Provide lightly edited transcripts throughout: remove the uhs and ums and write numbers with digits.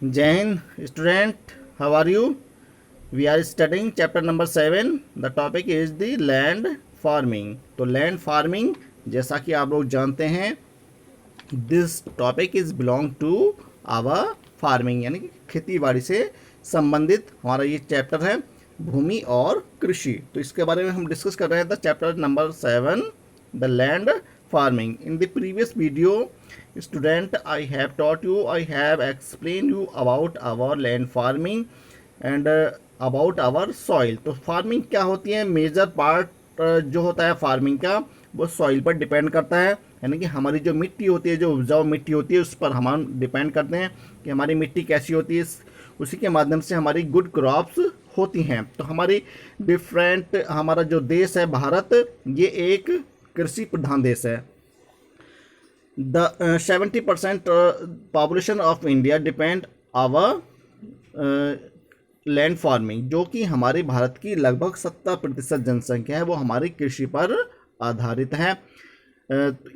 जय Hind student, how are you? We are studying chapter number 7. The topic is the land farming. तो land farming, जैसा कि आप लोग जानते हैं, this topic is belong to our farming, यानी कि खेती बाड़ी से संबंधित हमारा ये चैप्टर है, भूमि और कृषि. तो इसके बारे में हम डिस्कस कर रहे हैं. The chapter number 7, the land farming. In the previous video, student, I have taught you, I have explained you about our land farming and about our soil. तो फार्मिंग क्या होती है? मेजर पार्ट जो होता है फार्मिंग का, वो soil पर डिपेंड करता है. यानी कि हमारी जो मिट्टी होती है, जो उपजाऊ मिट्टी होती है, उस पर हम डिपेंड करते हैं कि हमारी मिट्टी कैसी होती है. उसी के माध्यम से हमारी गुड क्रॉप्स होती हैं. तो हमारी डिफरेंट, हमारा जो देश है भारत, ये एक कृषि प्रधान देश है. The 70% population of India depend our land farming, जो कि हमारे भारत की लगभग 70% जनसंख्या है, वो हमारी कृषि पर आधारित है.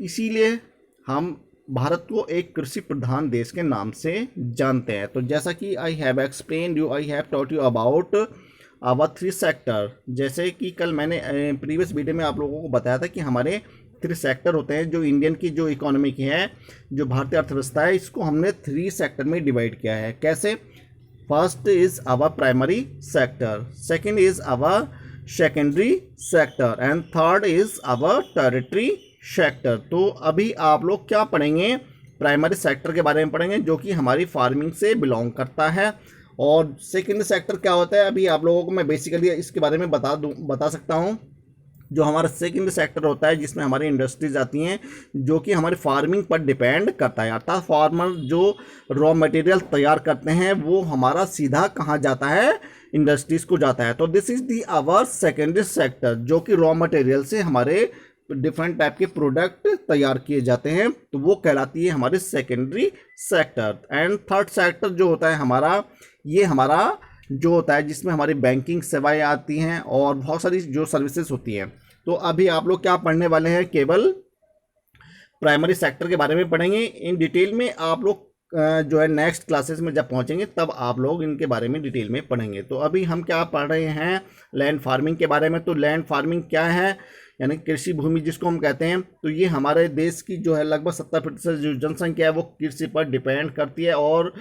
इसीलिए हम भारत को एक कृषि प्रधान देश के नाम से जानते हैं. तो जैसा कि I have explain you, I have taught you about our 3 sector. जैसे कि कल मैंने प्रीवियस वीडियो में आप लोगों को बताया था कि हमारे 3 सेक्टर होते हैं. जो इंडियन की जो इकोनॉमी की है, जो भारतीय अर्थव्यवस्था है, इसको हमने 3 सेक्टर में डिवाइड किया है. कैसे? First is our primary sector, second is our secondary sector and third is our territory sector. तो अभी आप लोग क्या पढ़ेंगे? प्राइमरी सेक्टर के बारे में पढ़ेंगे, जो कि हमारी फार्मिंग से बिलोंग करता है. और सेकेंड सेक्टर क्या होता है, अभी आप लोगों को मैं बेसिकली इसके बारे में बता सकता हूँ. जो हमारा सेकेंड सेक्टर होता है, जिसमें हमारी इंडस्ट्रीज आती हैं, जो कि हमारी फार्मिंग पर डिपेंड करता है. अर्थात फार्मर जो रॉ मटेरियल तैयार करते हैं, वो हमारा सीधा कहाँ जाता है? इंडस्ट्रीज को जाता है. तो this is the our secondary sector, जो कि रॉ मटेरियल से हमारे डिफरेंट टाइप के प्रोडक्ट तैयार किए जाते हैं, तो वो कहलाती है हमारे secondary sector. And third sector जो होता है हमारा, ये हमारा जो होता है, जिसमें हमारी बैंकिंग सेवाएं आती हैं और बहुत सारी जो सर्विसेज होती हैं. तो अभी आप लोग क्या पढ़ने वाले हैं? केवल प्राइमरी सेक्टर के बारे में पढ़ेंगे. इन डिटेल में आप लोग जो है नेक्स्ट क्लासेस में जब पहुंचेंगे, तब आप लोग इनके बारे में डिटेल में पढ़ेंगे. तो अभी हम क्या पढ़ रहे हैं? लैंड फार्मिंग के बारे में. तो लैंड फार्मिंग क्या है? यानी कृषि भूमि जिसको हम कहते हैं. तो ये हमारे देश की जो है लगभग 70% जो जनसंख्या है, वो कृषि पर डिपेंड करती है. और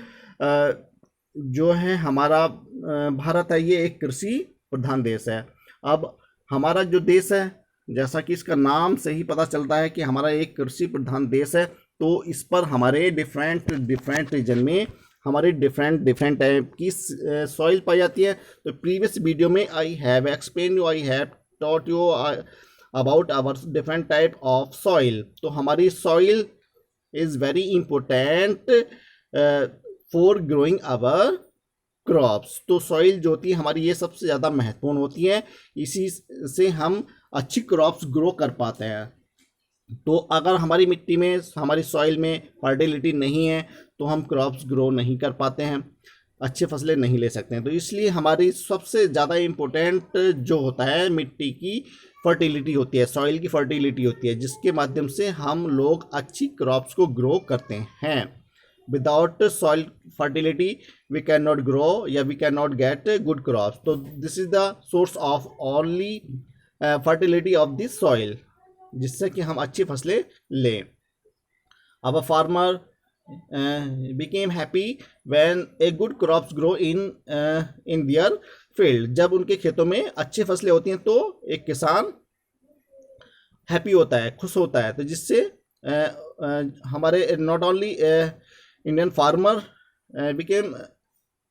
जो है हमारा भारत है, ये एक कृषि प्रधान देश है. अब हमारा जो देश है, जैसा कि इसका नाम से ही पता चलता है कि हमारा एक कृषि प्रधान देश है, तो इस पर हमारे डिफरेंट रीजन में हमारी डिफरेंट टाइप की सॉइल पाई जाती है. तो प्रीवियस वीडियो में I have explain you, I have taught you about our different type of soil. तो हमारी soil is very important for growing our crops. तो सॉइल जो होती है हमारी, ये सबसे ज़्यादा महत्वपूर्ण होती है. इसी से हम अच्छी क्रॉप्स ग्रो कर पाते हैं. तो अगर हमारी मिट्टी में, हमारी सॉइल में फर्टिलिटी नहीं है, तो हम क्रॉप्स ग्रो नहीं कर पाते हैं, अच्छी फसलें नहीं ले सकते हैं. तो इसलिए हमारी सबसे ज़्यादा इम्पोर्टेंट जो होता है, मिट्टी की फर्टिलिटी होती है, सॉइल की फर्टिलिटी होती है, जिसके माध्यम से हम लोग अच्छी क्रॉप्स को ग्रो करते हैं. Without soil fertility we can not grow, या we can not get good crops. तो this is the source of only fertility of this soil, जिससे कि हम अच्छी फसलें लें. अब a farmer became happy when a good crops grow in their field. जब उनके खेतों में अच्छी फसलें होती हैं, तो एक किसान हैप्पी होता है, खुश होता है. तो जिससे हमारे not only Indian farmer became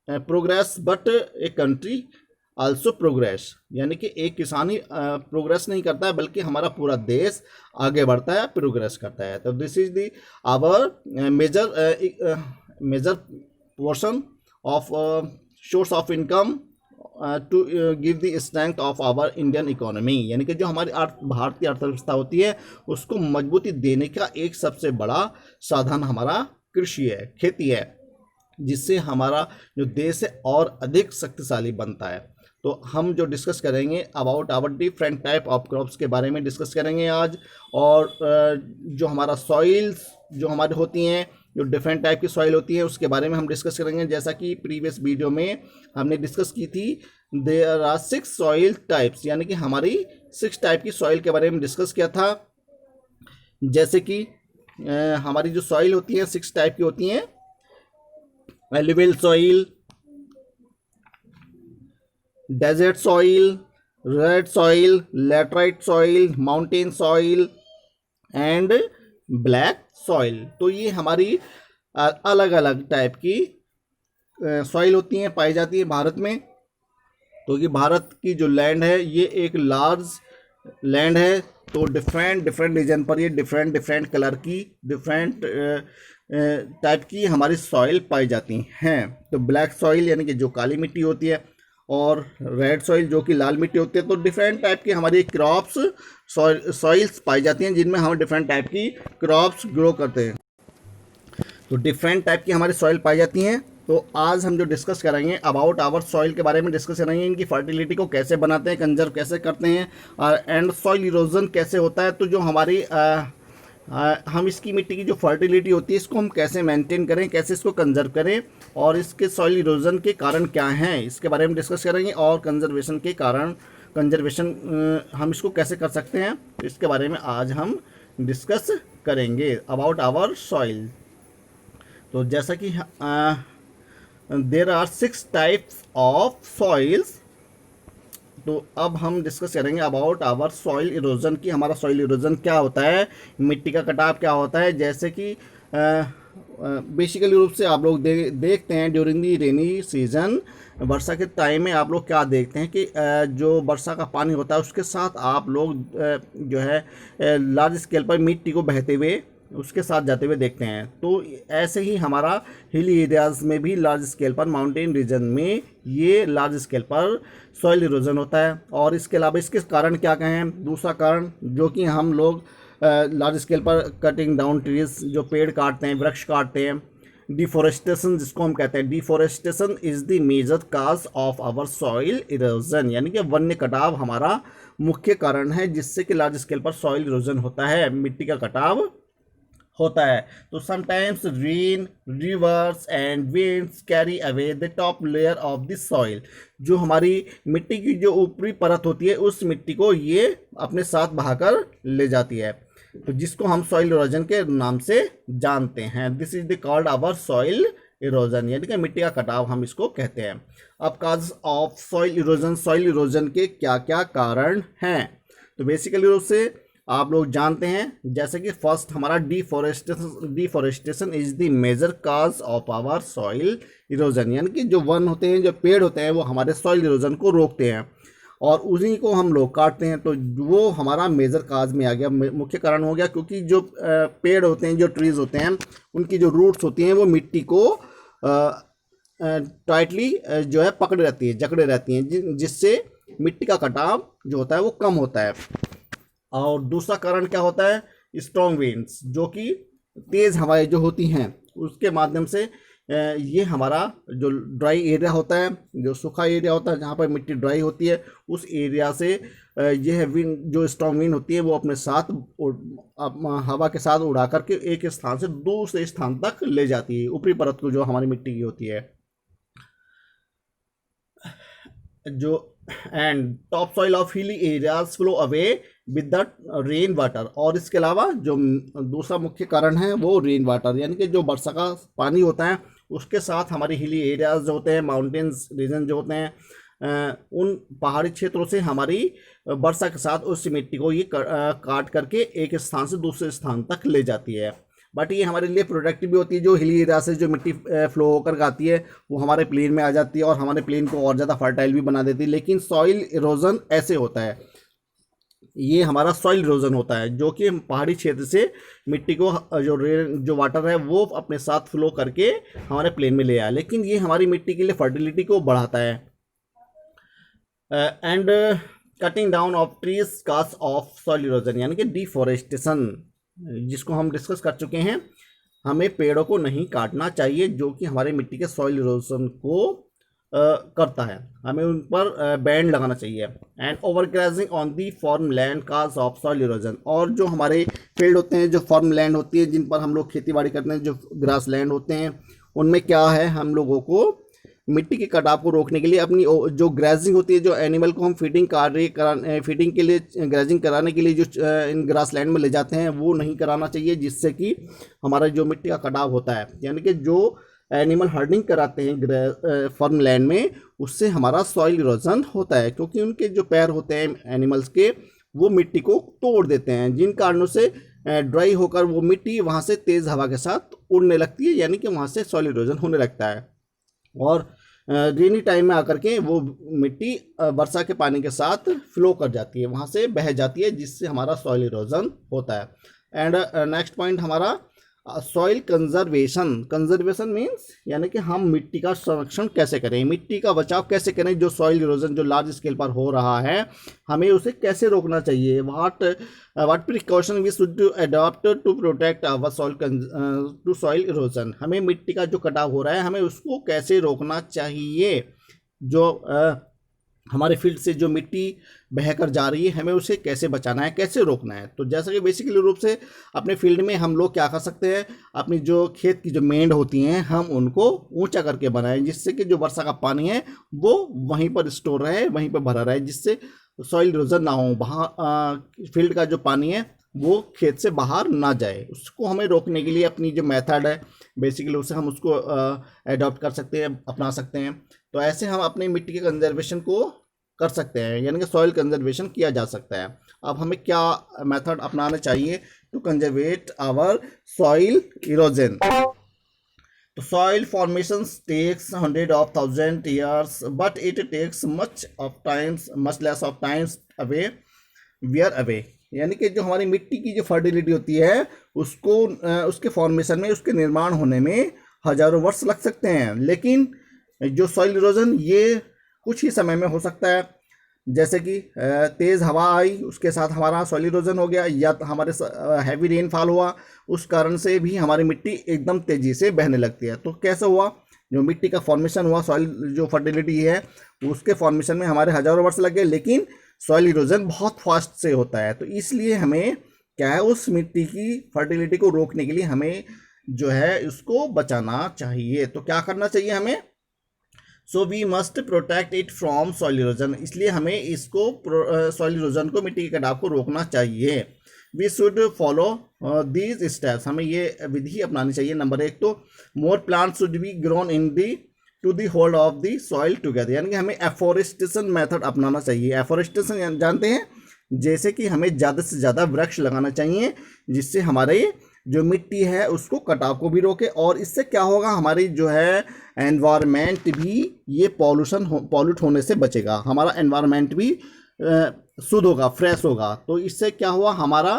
progress, but a country also progress. यानी कि एक किसान ही प्रोग्रेस नहीं करता है, बल्कि हमारा पूरा देश आगे बढ़ता है, प्रोग्रेस करता है. तो this is the our major portion of source of income to give the strength of our Indian economy. यानी कि जो हमारी भारतीय अर्थव्यवस्था होती है, उसको मजबूती देने का एक सबसे बड़ा साधन हमारा कृषि है, खेती है, जिससे हमारा जो देश है और अधिक शक्तिशाली बनता है. तो हम जो डिस्कस करेंगे about our different type of crops के बारे में डिस्कस करेंगे आज. और जो हमारा सॉइल्स जो हमारी होती हैं, जो डिफरेंट टाइप की सॉइल होती है उसके बारे में हम डिस्कस करेंगे। जैसा कि प्रीवियस वीडियो में हमने डिस्कस की थी, देयर आर 6 सॉइल टाइप्स, यानी कि हमारी 6 टाइप की सॉइल के बारे में डिस्कस किया था। जैसे कि हमारी जो सॉइल होती है 6 टाइप की होती हैं, alluvial soil, desert soil, red soil, laterite soil, mountain soil and black soil. तो ये हमारी अलग अलग टाइप की सॉइल होती हैं, पाई जाती है भारत में। तो ये भारत की जो लैंड है ये एक लार्ज लैंड है, तो डिफरेंट डिफरेंट रीजन पर ये डिफरेंट डिफरेंट कलर की डिफरेंट टाइप की हमारी सॉइल पाई जाती हैं। तो ब्लैक सॉइल यानी कि जो काली मिट्टी होती है, और रेड सॉइल जो कि लाल मिट्टी होती है। तो डिफरेंट टाइप की हमारी क्रॉप्स सॉइल्स पाई जाती हैं जिनमें हम डिफरेंट टाइप की क्रॉप्स ग्रो करते हैं। तो डिफरेंट टाइप की हमारी सॉइल पाई जाती हैं। तो आज हम जो डिस्कस करेंगे अबाउट आवर सॉइल के बारे में डिस्कस करेंगे, इनकी फर्टिलिटी को कैसे बनाते हैं, कंजर्व कैसे करते हैं, और एंड सॉइल इरोजन कैसे होता है। तो जो हमारी हम इसकी मिट्टी की जो फर्टिलिटी होती है इसको हम कैसे मेंटेन करें, कैसे इसको कंजर्व करें, और इसके सॉइल इरोजन के कारण क्या हैं इसके बारे में डिस्कस करेंगे। और कंजर्वेशन के कारण हम इसको कैसे कर सकते हैं, इसके बारे में आज हम डिस्कस करेंगे अबाउट आवर सॉइल। तो जैसा कि there are 6 types of soils, तो अब हम डिस्कस करेंगे अबाउट आवर सॉइल इरोजन की हमारा सॉइल इरोजन क्या होता है, मिट्टी का कटाव क्या होता है। जैसे कि बेसिकली रूप से आप लोग देखते हैं ड्यूरिंग दी रेनी सीजन, वर्षा के टाइम में आप लोग क्या देखते हैं कि जो वर्षा का पानी होता है उसके साथ आप लोग जो है लार्ज स्केल पर मिट्टी को बहते हुए उसके साथ जाते हुए देखते हैं। तो ऐसे ही हमारा हिली एरियाज़ में भी लार्ज स्केल पर, माउंटेन रीजन में ये लार्ज स्केल पर सॉइल इरोजन होता है। और इसके अलावा इसके कारण क्या कहें, दूसरा कारण जो कि हम लोग लार्ज स्केल पर कटिंग डाउन ट्रीज, जो पेड़ काटते हैं, वृक्ष काटते हैं, डिफोरेस्टेशन जिसको हम कहते हैं, deforestation is the major cause of our soil erosion, यानी कि वन्य कटाव हमारा मुख्य कारण है जिससे कि लार्ज स्केल पर सॉइल इरोजन होता है, मिट्टी का कटाव होता है। तो sometimes rain, reverse and winds carry away the top layer of the soil, जो हमारी मिट्टी की जो ऊपरी परत होती है उस मिट्टी को ये अपने साथ बहाकर ले जाती है, तो जिसको हम सॉइल इरोजन के नाम से जानते हैं। This is the called our soil erosion, यानी कि मिट्टी का कटाव हम इसको कहते हैं। अब cause of soil erosion, soil erosion के क्या क्या कारण हैं, तो बेसिकली रूप से आप लोग जानते हैं। जैसे कि फर्स्ट हमारा deforestation is the major cause of our soil erosion, यानी कि जो वन होते हैं, जो पेड़ होते हैं, वो हमारे सॉइल इरोजन को रोकते हैं और उन्हीं को हम लोग काटते हैं। तो वो हमारा मेजर काज में आ गया, मुख्य कारण हो गया, क्योंकि जो पेड़ होते हैं, जो ट्रीज होते हैं, उनकी जो रूट्स होती हैं वो मिट्टी को टाइटली जो है पकड़े रहती है, जकड़े रहती हैं, जिससे मिट्टी का कटाव जो होता है वो कम होता है। और दूसरा कारण क्या होता है, स्ट्रॉन्ग विंड्स, जो कि तेज़ हवाएं जो होती हैं उसके माध्यम से ये हमारा जो ड्राई एरिया होता है, जो सूखा एरिया होता है जहाँ पर मिट्टी ड्राई होती है, उस एरिया से यह विंड, जो स्ट्रॉन्ग विंड होती है, वो अपने साथ हवा के साथ उड़ा करके एक स्थान से दूसरे स्थान तक ले जाती है ऊपरी परत को, जो हमारी मिट्टी की होती है। जो and top soil of hilly areas flow away with the rain water, और इसके अलावा जो दूसरा मुख्य कारण है वो रेन वाटर, यानी कि जो वर्षा का पानी होता है उसके साथ हमारी हिली एरियाज जो होते हैं, माउंटेन्स रीजन जो होते हैं, उन पहाड़ी क्षेत्रों से हमारी वर्षा के साथ उस मिट्टी को ये काट करके एक स्थान से दूसरे स्थान तक ले जाती है। बट ये हमारे लिए प्रोडक्टिव भी होती है। जो हिली एरिया से जो मिट्टी फ्लो होकर आती है वो हमारे प्लेन में आ जाती है और हमारे प्लेन को और ज़्यादा फर्टाइल भी बना देती है। लेकिन सॉइल इरोजन ऐसे होता है, ये हमारा सॉइल इरोजन होता है, जो कि पहाड़ी क्षेत्र से मिट्टी को जो वाटर है वो अपने साथ फ्लो करके हमारे प्लेन में ले आया, लेकिन ये हमारी मिट्टी के लिए फर्टिलिटी को बढ़ाता है। And cutting down of trees cause of soil erosion, यानी कि डिफोरेस्टेशन, जिसको हम डिस्कस कर चुके हैं। हमें पेड़ों को नहीं काटना चाहिए, जो कि हमारे मिट्टी के सॉइल इरोजन को करता है, हमें उन पर बैन लगाना चाहिए। And over grazing on the farm land cause of soil erosion, और जो हमारे फील्ड होते हैं, जो फॉर्म लैंड होती है जिन पर हम लोग खेती बाड़ी करते हैं, जो ग्रास लैंड होते हैं, उनमें क्या है, हम लोगों को मिट्टी के कटाव को रोकने के लिए अपनी जो ग्रेजिंग होती है, जो एनिमल को हम फीडिंग के लिए ग्रेजिंग कराने के लिए जो इन ग्रास लैंड में ले जाते हैं, वो नहीं कराना चाहिए, जिससे कि हमारा जो मिट्टी का कटाव होता है, यानी कि जो एनिमल हर्डिंग कराते हैं फार्म लैंड में, उससे हमारा सॉइल इरोजन होता है, क्योंकि उनके जो पैर होते हैं एनिमल्स के, वो मिट्टी को तोड़ देते हैं, जिन कारणों से ड्राई होकर वो मिट्टी वहाँ से तेज़ हवा के साथ उड़ने लगती है, यानी कि वहाँ से सॉइल इरोजन होने लगता है। और रेनी टाइम में आकर के वो मिट्टी वर्षा के पानी के साथ फ्लो कर जाती है, वहाँ से बह जाती है, जिससे हमारा सॉइल इरोजन होता है। एंड नेक्स्ट पॉइंट हमारा सॉइल कंजर्वेशन मीन्स, यानी कि हम मिट्टी का संरक्षण कैसे करें, मिट्टी का बचाव कैसे करें, जो सॉइल इरोजन जो लार्ज स्केल पर हो रहा है, हमें उसे कैसे रोकना चाहिए, what precaution we should adopt to protect our soil erosion, हमें मिट्टी का जो कटाव हो रहा है, हमें उसको कैसे रोकना चाहिए, जो हमारे फील्ड से जो मिट्टी बहकर जा रही है, हमें उसे कैसे बचाना है, कैसे रोकना है। तो जैसा कि बेसिकली रूप से अपने फील्ड में हम लोग क्या कर सकते हैं, अपनी जो खेत की जो मेंढ होती हैं, हम उनको ऊंचा करके बनाएं, जिससे कि जो वर्षा का पानी है वो वहीं पर स्टोर रहे, वहीं पर भरा रहे, जिससे सॉइल इरोजन ना हो, फील्ड का जो पानी है वो खेत से बाहर ना जाए। उसको हमें रोकने के लिए अपनी जो मेथड है बेसिकली उसे हम उसको एडॉप्ट कर सकते हैं, अपना सकते हैं। तो ऐसे हम अपनी मिट्टी के कंजर्वेशन को कर सकते हैं, यानी कि सॉइल कंजर्वेशन किया जा सकता है। अब हमें क्या मेथड अपनाना चाहिए to conserve our soil erosion? तो soil formation takes 100,000 years, but it takes much less of times away, wear away, यानी कि जो हमारी मिट्टी की जो फर्टिलिटी होती है, उसको उसके फॉर्मेशन में, उसके निर्माण होने में हजारों वर्ष लग सकते हैं, लेकिन जो सॉइल इरोजन ये कुछ ही समय में हो सकता है। जैसे कि तेज़ हवा आई, उसके साथ हमारा सॉइल इरोजन हो गया, या तो हमारे हैवी रेनफॉल हुआ, उस कारण से भी हमारी मिट्टी एकदम तेज़ी से बहने लगती है। तो कैसे हुआ, जो मिट्टी का फॉर्मेशन हुआ, सॉइल जो फर्टिलिटी है उसके फॉर्मेशन में हमारे हजारों वर्ष लग गए, लेकिन सॉइल इरोजन बहुत फास्ट से होता है। तो इसलिए हमें क्या है, उस मिट्टी की फर्टिलिटी को रोकने के लिए हमें जो है उसको बचाना चाहिए। तो क्या करना चाहिए हमें? So we must protect it from soil erosion, इसलिए हमें इसको सॉइल इरोजन को, मिट्टी के कटाव को रोकना चाहिए। We should follow these steps, हमें ये विधि अपनानी चाहिए। नंबर 1 तो more plant should be grown in the to the hold of the soil together, यानी कि हमें एफोरेस्टेशन मेथड अपनाना चाहिए। एफोरेस्टेशन जानते हैं, जैसे कि हमें ज़्यादा से ज़्यादा वृक्ष लगाना चाहिए, जिससे हमारे जो मिट्टी है उसको कटाव को भी रोके, और इससे क्या होगा, हमारी जो है एनवायरनमेंट भी ये पॉल्यूट होने से बचेगा, हमारा एनवायरनमेंट भी शुद्ध होगा, फ्रेश होगा। तो इससे क्या हुआ, हमारा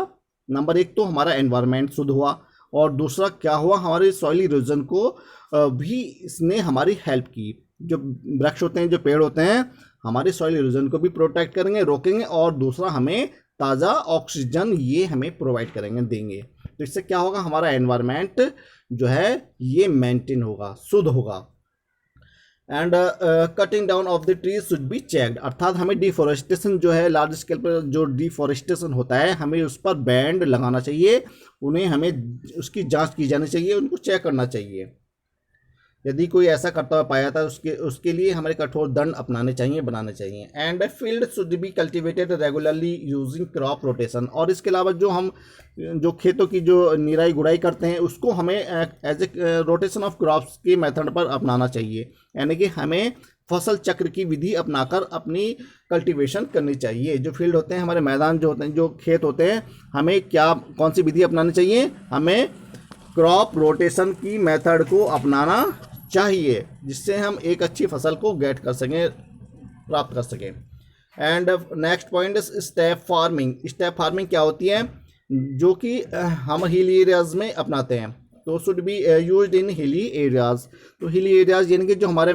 नंबर 1 तो हमारा एनवायरनमेंट शुद्ध हुआ, और दूसरा क्या हुआ, हमारे सॉइल इरोजन को भी इसने हमारी हेल्प की। जो वृक्ष होते हैं, जो पेड़ होते हैं, हमारे सॉइल इरोजन को भी प्रोटेक्ट करेंगे, रोकेंगे, और दूसरा हमें ताज़ा ऑक्सीजन ये हमें प्रोवाइड करेंगे, देंगे। तो इससे क्या होगा, हमारा एनवायरनमेंट जो है ये मेंटेन होगा, शुद्ध होगा। And cutting down of the trees should be checked, अर्थात हमें डिफॉरेस्टेशन जो है, लार्ज स्केल पर जो डिफॉरेस्टेशन होता है, हमें उस पर बैंड लगाना चाहिए, उन्हें हमें उसकी जांच की जानी चाहिए, उनको चेक करना चाहिए। यदि कोई ऐसा करता हुआ पाया था, उसके लिए हमें कठोर दंड अपनाने चाहिए, बनाने चाहिए। And field should be cultivated regularly using crop rotation, और इसके अलावा जो खेतों की जो निराई गुड़ाई करते हैं, उसको हमें as a rotation of crops के मेथड पर अपनाना चाहिए, यानी कि हमें फसल चक्र की विधि अपनाकर अपनी कल्टीवेशन करनी चाहिए। जो फील्ड होते हैं, हमारे मैदान जो होते हैं, जो खेत होते हैं, हमें कौन सी विधि अपनानी चाहिए, हमें क्रॉप रोटेशन की मेथड को अपनाना चाहिए, जिससे हम एक अच्छी फसल को प्राप्त कर सकें। And next point is step farming. Step farming क्या होती है, जो कि हम हिल एरियाज में अपनाते हैं। तो should be used in hilly areas. तो हिली एरियाज यानी कि जो हमारे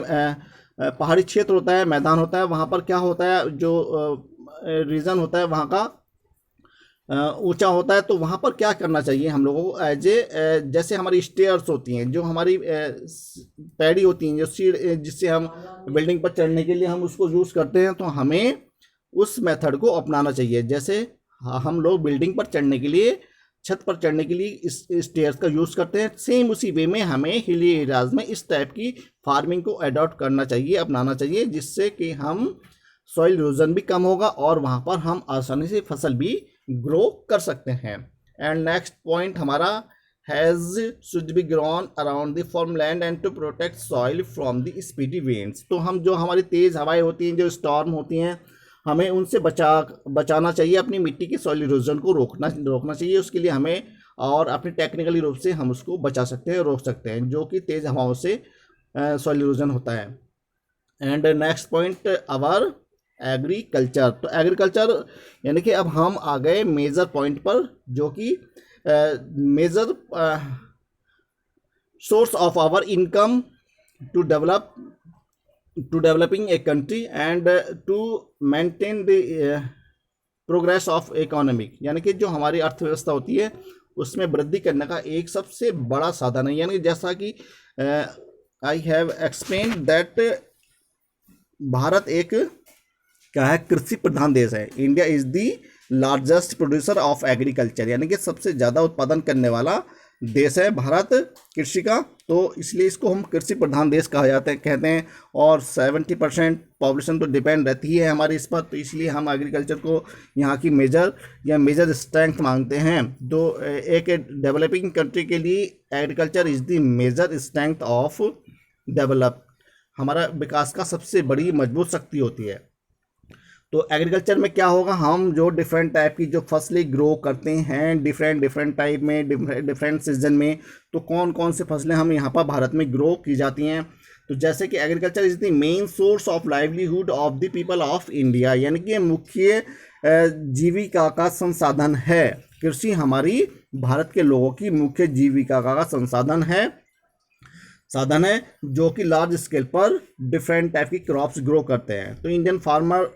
पहाड़ी क्षेत्र होता है, मैदान होता है, वहाँ पर क्या होता है, जो रीजन होता है वहाँ का, ऊंचा होता है, तो वहाँ पर क्या करना चाहिए हम लोगों को, एज ए जैसे हमारी स्टेयर्स होती हैं, जो हमारी पैड़ी होती हैं, जो सीढ़ जिससे हम बिल्डिंग पर चढ़ने के लिए हम उसको यूज़ करते हैं, तो हमें उस मेथड को अपनाना चाहिए। जैसे हम लोग बिल्डिंग पर चढ़ने के लिए, छत पर चढ़ने के लिए इस स्टेयर्स का यूज़ करते हैं, सेम उसी वे में हमें हिली एरियाज में इस टाइप की फार्मिंग को अडॉप्ट करना चाहिए, अपनाना चाहिए, जिससे कि हम सॉइल इरोजन भी कम होगा और वहाँ पर हम आसानी से फसल भी ग्रो कर सकते हैं। एंड नेक्स्ट पॉइंट हमारा has should be grown around the farmland and to protect soil from the speedy winds. तो हम जो हमारी तेज़ हवाएं होती हैं, जो स्टॉर्म होती हैं, हमें उनसे बचाना चाहिए, अपनी मिट्टी के सॉइल इरोजन को रोकना चाहिए। उसके लिए हमें और अपने टेक्निकली रूप से हम उसको बचा सकते हैं, रोक सकते हैं, जो कि तेज़ हवाओं से सॉइल इरोजन होता है। And next point our agriculture. तो एग्रीकल्चर यानी कि अब हम आ गए मेजर पॉइंट पर, जो कि major source of our income to developing a country and to maintain the progress of economic. यानी कि जो हमारी अर्थव्यवस्था होती है उसमें वृद्धि करने का एक सबसे बड़ा साधन है। यानी कि जैसा कि I have explain that Bharat एक क्या है, कृषि प्रधान देश है। India is the largest producer of agriculture, यानी कि सबसे ज़्यादा उत्पादन करने वाला देश है भारत कृषि का। तो इसलिए इसको हम कृषि प्रधान देश कहा जाता है, कहते हैं। और 70% पॉपुलेशन तो डिपेंड रहती है हमारी इस पर, तो इसलिए हम एग्रीकल्चर को यहाँ की मेजर स्ट्रेंथ मांगते हैं। तो एक डेवलपिंग कंट्री के लिए agriculture is the major strength of develop, हमारा विकास का सबसे बड़ी मजबूत शक्ति होती है। तो एग्रीकल्चर में क्या होगा, हम जो डिफरेंट टाइप की जो फसलें ग्रो करते हैं डिफरेंट टाइप में, डिफरेंट सीजन में, तो कौन कौन से फसलें हम यहाँ पर भारत में ग्रो की जाती हैं। तो जैसे कि agriculture is the main source of livelihood of the people of India, यानी कि मुख्य जीविका का संसाधन है। कृषि हमारी भारत के लोगों की मुख्य जीविका का साधन है, जो कि लार्ज स्केल पर डिफरेंट टाइप की क्रॉप्स ग्रो करते हैं। तो इंडियन फार्मर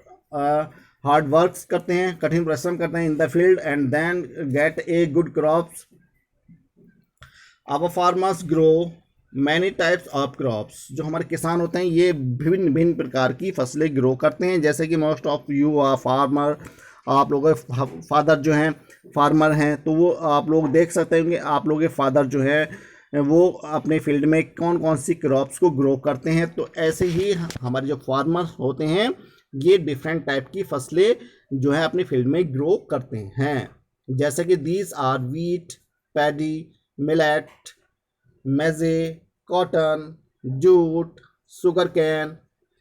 हार्ड वर्क्स करते हैं, कठिन परिश्रम करते हैं in the field and then get a good crops. Our farmers grow many types of crops. जो हमारे किसान होते हैं ये भिन्न प्रकार की फसलें ग्रो करते हैं। जैसे कि most of you are farmer, आप लोगों के फादर जो हैं फार्मर हैं, तो वो आप लोग देख सकते हैं कि आप लोगों के फादर जो है वो अपने फील्ड में कौन कौन सी क्रॉप्स को ग्रो करते हैं। तो ऐसे ही हमारे जो फार्मर होते हैं ये डिफरेंट टाइप की फसलें जो है अपनी फील्ड में ग्रो करते हैं। जैसे कि these are wheat, paddy, millet, maize, cotton, jute, sugar cane,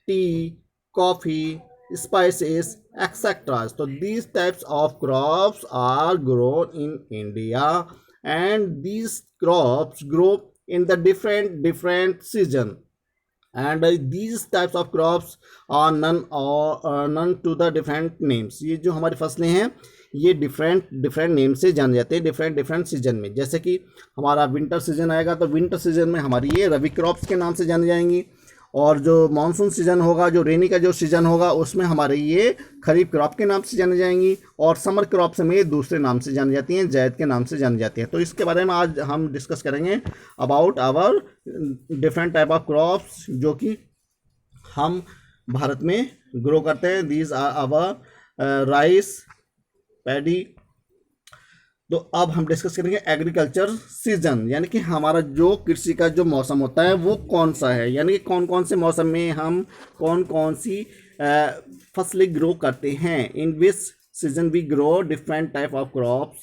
tea, coffee, spices etcetera. तो these types of crops are grown in India and these crops grow in the different season and these types of crops are none to the different names। ये जो हमारी फसलें हैं ये different name से जाने जाते हैं डिफरेंट सीजन में। जैसे कि हमारा विंटर सीजन आएगा तो विंटर सीजन में हमारी ये रबी क्रॉप्स के नाम से जानी जाएंगी, और जो मानसून सीजन होगा, जो रेनी का जो सीजन होगा, उसमें हमारे ये खरीफ क्रॉप के नाम से जानी जाएंगी, और समर क्रॉप्स में दूसरे नाम से जानी जाती हैं, जैद के नाम से जानी जाती हैं। तो इसके बारे में आज हम डिस्कस करेंगे about our different type of crops जो कि हम भारत में ग्रो करते हैं। These are our rice, paddy. तो अब हम डिस्कस करेंगे एग्रीकल्चर सीजन, यानी कि हमारा जो कृषि का जो मौसम होता है वो कौन सा है, यानी कि कौन कौन से मौसम में हम कौन कौन सी फसलें ग्रो करते हैं। In which season we grow different type of crops.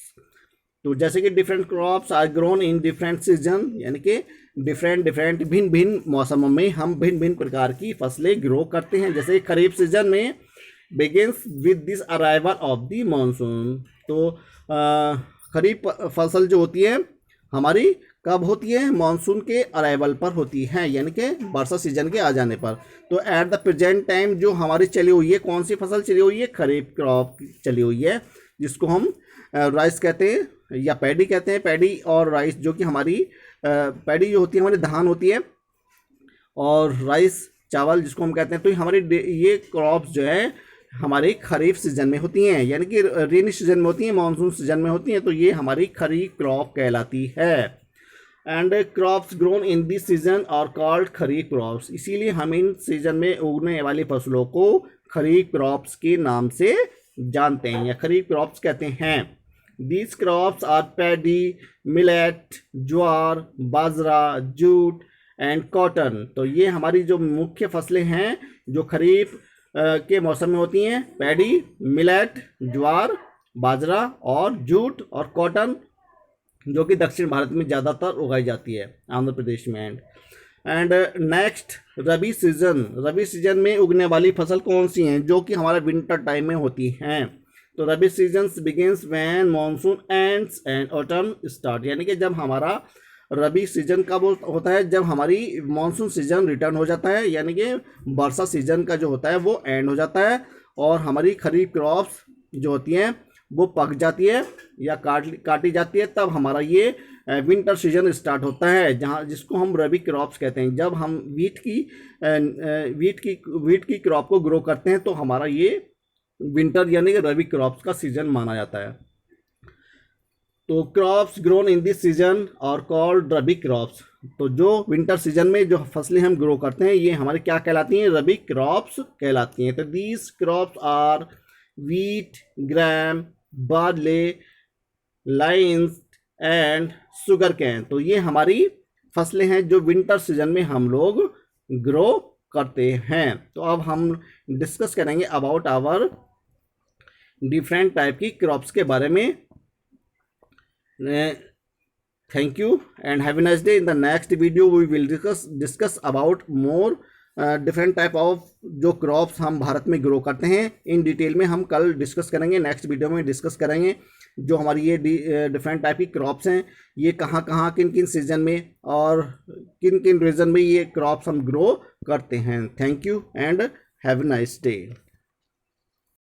तो जैसे कि different crops are grown in different season, यानी कि डिफरेंट भिन्न मौसमों में हम भिन्न प्रकार की फसलें ग्रो करते हैं। जैसे खरीफ सीजन में begins with this arrival of the monsoon. तो खरीफ फसल जो होती है हमारी कब होती है, मानसून के अराइवल पर होती है, यानी कि वर्षा सीजन के आ जाने पर। तो एट द प्रेजेंट टाइम जो हमारी चली हुई है, कौन सी फसल चली हुई है, खरीफ क्रॉप चली हुई है, जिसको हम राइस कहते हैं या पैडी कहते हैं। पैडी और राइस, जो कि हमारी पैडी जो होती है हमारी धान होती है, और राइस चावल जिसको हम कहते हैं। तो हमारी ये क्रॉप्स जो है हमारे खरीफ सीजन में होती हैं, यानी कि रेनी सीजन में होती हैं, मानसून सीजन में होती हैं, तो ये हमारी खरीफ क्रॉप कहलाती है। And crops grown in this season और कॉल्ड खरीफ क्रॉप्स, इसीलिए हम इन सीजन में उगने वाली फसलों को खरीफ क्रॉप्स के नाम से जानते हैं या खरीफ क्रॉप्स कहते हैं। These crops are paddy, millet, jowar, bajra, jute and cotton. तो ये हमारी जो मुख्य फसलें हैं जो खरीफ के मौसम में होती हैं, पैडी, मिलेट, ज्वार, बाजरा और जूट और कॉटन, जो कि दक्षिण भारत में ज़्यादातर उगाई जाती है, आंध्र प्रदेश में। And next rabi season, rabi season में उगने वाली फसल कौन सी हैं जो कि हमारे विंटर टाइम में होती हैं। तो rabi season begins when monsoon ends and autumn start, यानी कि जब हमारा रबी सीजन कब होता है, जब हमारी मानसून सीजन रिटर्न हो जाता है, यानी कि वर्षा सीजन का जो होता है वो एंड हो जाता है और हमारी खरीफ क्रॉप्स जो होती हैं वो पक जाती है या काटी जाती है, तब हमारा ये विंटर सीजन स्टार्ट होता है, जहाँ जिसको हम रबी क्रॉप्स कहते हैं। जब हम वीट की क्रॉप को ग्रो करते हैं तो हमारा ये विंटर यानी कि रबी क्रॉप्स का सीजन माना जाता है। तो crops grown in this season और कॉल्ड रबी क्रॉप्स, तो जो विंटर सीजन में जो फसलें हम ग्रो करते हैं ये हमारे क्या कहलाती हैं, रबी क्रॉप्स कहलाती हैं। तो these crops are wheat, gram, barley, lines and sugar cane. तो ये हमारी फसलें हैं जो विंटर सीजन में हम लोग ग्रो करते हैं। तो अब हम डिस्कस करेंगे अबाउट आवर डिफरेंट टाइप की क्रॉप्स के बारे में। Thank you and have a nice day. In the next video we will discuss about more different type of जो क्रॉप्स हम भारत में ग्रो करते हैं, इन डिटेल में हम कल डिस्कस करेंगे, नेक्स्ट वीडियो में डिस्कस करेंगे जो हमारी ये डिफरेंट टाइप की क्रॉप्स हैं, ये कहाँ कहाँ किन किन सीजन में और किन किन रीजन में ये क्रॉप्स हम ग्रो करते हैं। Thank you and have a nice day.